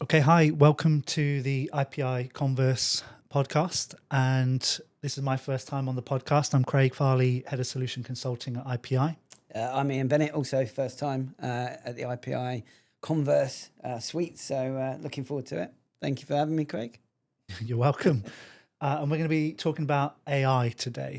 Okay, hi, welcome to the IPI Converse podcast. And this is my first time on the podcast. I'm Craig Farley, Head of Solution Consulting at IPI. I'm Iain Bennett, also first time at the IPI Converse suite. So looking forward to it. Thank you for having me, Craig. You're welcome. And we're going to be talking about AI today.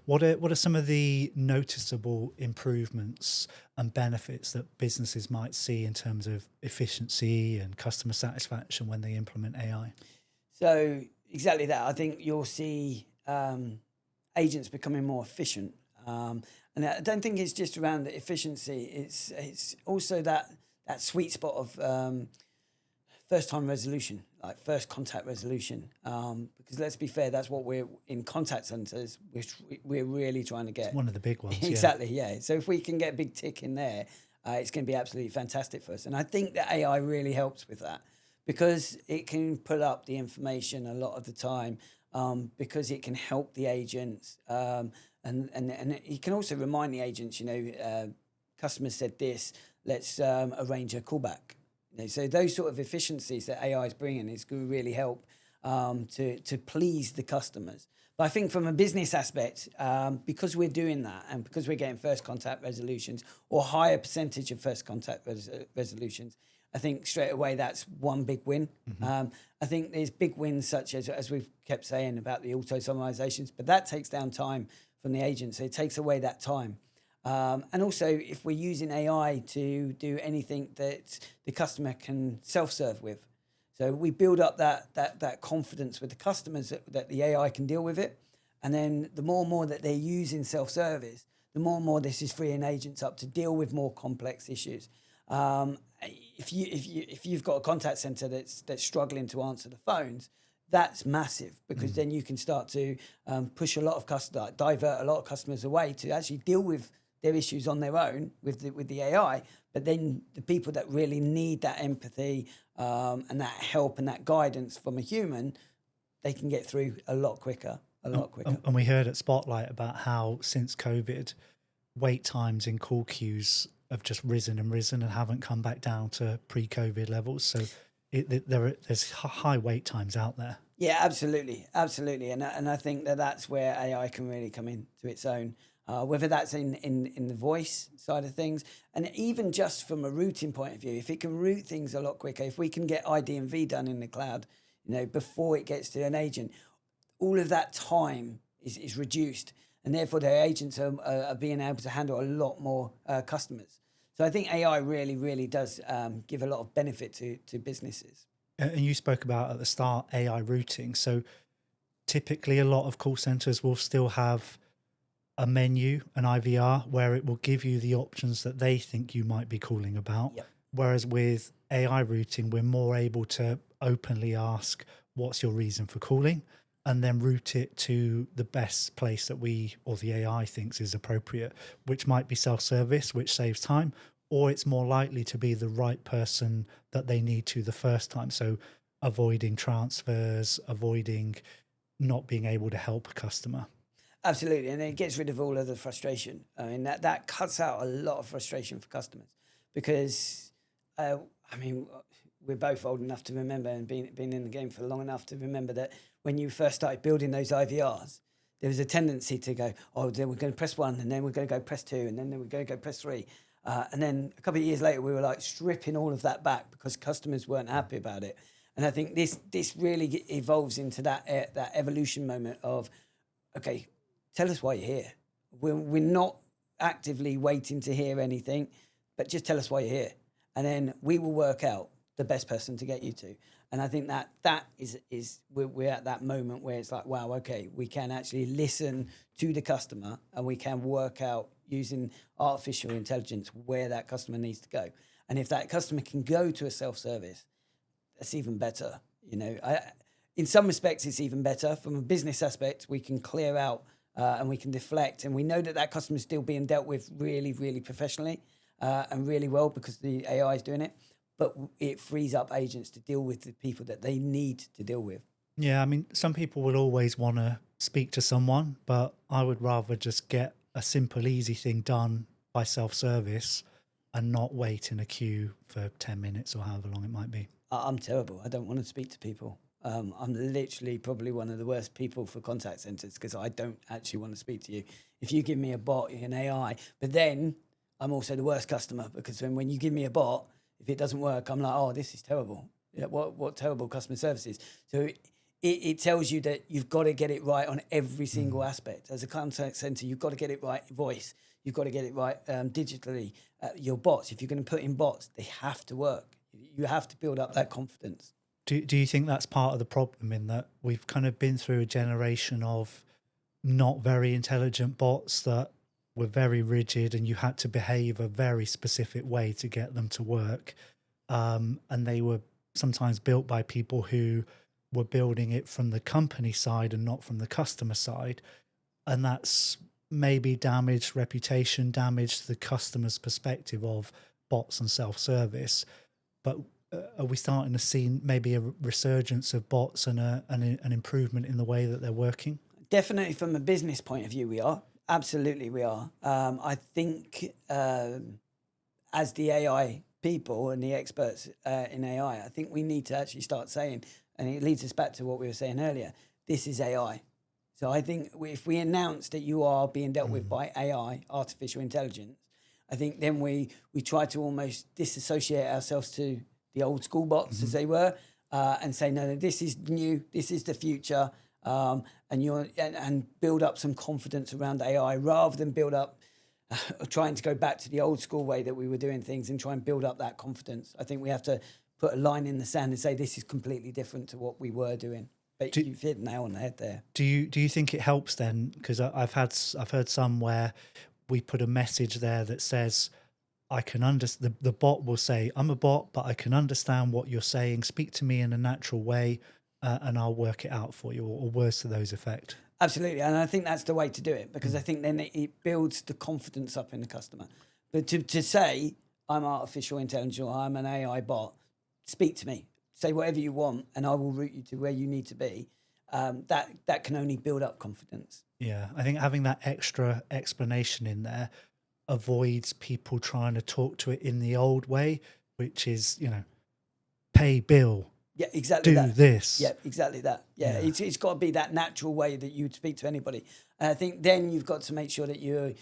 What are some of the noticeable improvements and benefits that businesses might see in terms of efficiency and customer satisfaction when they implement AI? So exactly that. I think you'll see agents becoming more efficient. And I don't think it's just around the efficiency. It's also that sweet spot of first time resolution, like first contact resolution. Because let's be fair, that's what we're in contact centers, which we're really trying to get. It's one of the big ones. Exactly, yeah. So if we can get a big tick in there, it's going to be absolutely fantastic for us. And I think that AI really helps with that because it can pull up the information a lot of the time, because it can help the agents, and it can also remind the agents, customers said this, let's arrange a callback. So those sort of efficiencies that AI is bringing is going to really help to please the customers. But I think from a business aspect, because we're doing that and because we're getting first contact resolutions or higher percentage of first contact resolutions, I think straight away that's one big win. Mm-hmm. I think there's big wins such as we've kept saying about the auto summarizations, but that takes down time from the agent. So it takes away that time. And also, if we're using AI to do anything that the customer can self-serve with, so we build up that confidence with the customers that the AI can deal with it, and then the more and more that they're using self-service, the more and more this is freeing agents up to deal with more complex issues. If you've got a contact center that's struggling to answer the phones, that's massive because then you can start to push a lot of customers, divert a lot of customers away to actually deal with their issues on their own with the AI. But then the people that really need that empathy and that help and that guidance from a human, they can get through a lot quicker. And we heard at Spotlight about how since COVID, wait times in call queues have just risen and haven't come back down to pre-COVID levels. So there's high wait times out there. Yeah, absolutely. And I think that's where AI can really come into its own. Whether that's in the voice side of things, and even just from a routing point of view, if it can route things a lot quicker, if we can get ID&V done in the cloud, before it gets to an agent, all of that time is reduced, and therefore their agents are being able to handle a lot more customers. So I think AI really, really does give a lot of benefit to businesses. And you spoke about at the start AI routing. So typically a lot of call centers will still have a menu, an IVR, where it will give you the options that they think you might be calling about. Yep. Whereas with AI routing, we're more able to openly ask, what's your reason for calling? And then route it to the best place that we or the AI thinks is appropriate, which might be self-service, which saves time, or it's more likely to be the right person that they need to the first time. So avoiding transfers, avoiding not being able to help a customer. Absolutely, and it gets rid of all of the frustration. I mean, that cuts out a lot of frustration for customers because, we're both old enough to remember and been in the game for long enough to remember that when you first started building those IVRs, there was a tendency to go, oh, then we're going to press 1, and then we're going to go press 2, and then we're going to go press 3. And then a couple of years later, we were like stripping all of that back because customers weren't happy about it. And I think this really evolves into that evolution moment of, okay, tell us why you're here. We're not actively waiting to hear anything, but just tell us why you're here. And then we will work out the best person to get you to. And I think that is we're at that moment where it's like, wow, okay, we can actually listen to the customer and we can work out using artificial intelligence where that customer needs to go. And if that customer can go to a self-service, that's even better. In some respects, it's even better. From a business aspect, we can clear out and we can deflect, and we know that customer is still being dealt with really, really professionally and really well because the AI is doing it. but it frees up agents to deal with the people that they need to deal with. Yeah, I mean, some people will always want to speak to someone, but I would rather just get a simple, easy thing done by self-service and not wait in a queue for 10 minutes or however long it might be. I'm terrible. I don't want to speak to people. I'm literally probably one of the worst people for contact centers because I don't actually want to speak to you. If you give me a bot, an AI, but then I'm also the worst customer because when you give me a bot, if it doesn't work, I'm like, oh, this is terrible. Yeah, what terrible customer services. So it tells you that you've got to get it right on every single aspect. As a contact center, you've got to get it right voice. You've got to get it right digitally. Your bots, if you're going to put in bots, they have to work. You have to build up that confidence. Do you think that's part of the problem in that we've kind of been through a generation of not very intelligent bots that were very rigid and you had to behave a very specific way to get them to work? And they were sometimes built by people who were building it from the company side and not from the customer side. And that's maybe damaged reputation, damaged the customer's perspective of bots and self-service. But are we starting to see maybe a resurgence of bots and an improvement in the way that they're working? Definitely from a business point of view, we are. Absolutely, we are. I think as the AI people and the experts in AI, I think we need to actually start saying, and it leads us back to what we were saying earlier, this is AI. So I think if we announce that you are being dealt with by AI, artificial intelligence, I think then we try to almost disassociate ourselves to the old school bots as they were, and say, no, this is new, this is the future, and build up some confidence around AI rather than build up trying to go back to the old school way that we were doing things and try and build up that confidence. I think we have to put a line in the sand and say this is completely different to what we were doing. But you've hit the nail on the head there. Do you think it helps then? Because I've heard some where we put a message there that says, I can understand, the bot will say, I'm a bot, but I can understand what you're saying. Speak to me in a natural way and I'll work it out for you, or words to those effect. Absolutely. And I think that's the way to do it because I think then it builds the confidence up in the customer. But to say, I'm artificial intelligence or I'm an AI bot, speak to me. Say whatever you want and I will route you to where you need to be. That can only build up confidence. Yeah, I think having that extra explanation in there avoids people trying to talk to it in the old way, which is, pay bill. Yeah, exactly. Do this. Yeah, exactly that. Yeah. It's got to be that natural way that you speak to anybody. And I think then you've got to make sure that you,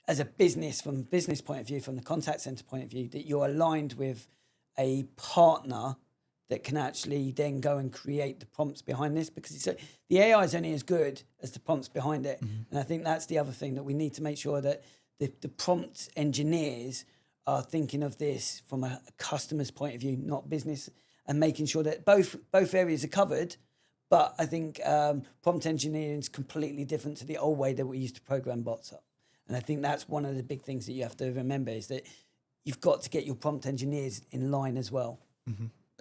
as a business, from a business point of view, from the contact center point of view, that you're aligned with a partner that can actually then go and create the prompts behind this, because the AI is only as good as the prompts behind it. And I think that's the other thing, that we need to make sure that the prompt engineers are thinking of this from a customer's point of view, not business, and making sure that both areas are covered. But I think prompt engineering is completely different to the old way that we used to program bots up. And I think that's one of the big things that you have to remember, is that you've got to get your prompt engineers in line as well.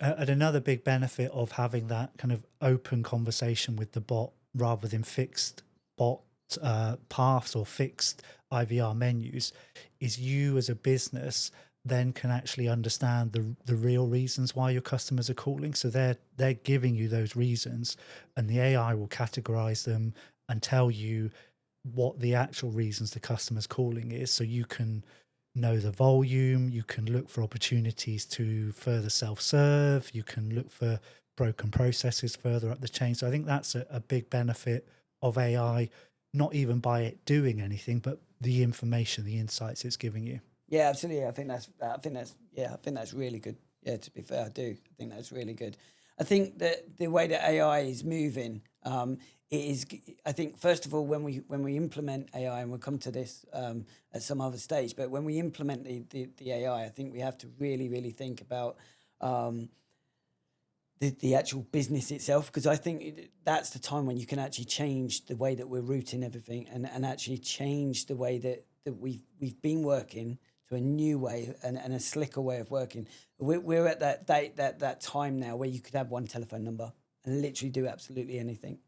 And another big benefit of having that kind of open conversation with the bot rather than fixed bot paths or fixed IVR menus is you as a business then can actually understand the real reasons why your customers are calling. So they're giving you those reasons, and the AI will categorize them and tell you what the actual reasons the customer's calling is, so you can know the volume, you can look for opportunities to further self-serve, you can look for broken processes further up the chain. So I think that's a big benefit of AI, not even by it doing anything, but the information, the insights it's giving you. Yeah, absolutely. I think that's really good. Yeah, to be fair, I do. I think that's really good. I think that the way that AI is moving, it is. I think first of all, when we implement AI, and we'll come to this at some other stage, but when we implement the AI, I think we have to really think about the actual business itself, because I think that's the time when you can actually change the way that we're routing everything, and actually change the way that we've been working to a new way and a slicker way of working. We're at that time now where you could have one telephone number and literally do absolutely anything.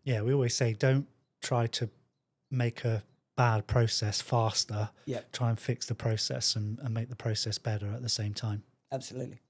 Yeah, we always say don't try to make a bad process faster. Yep. Try and fix the process and make the process better at the same time. Absolutely.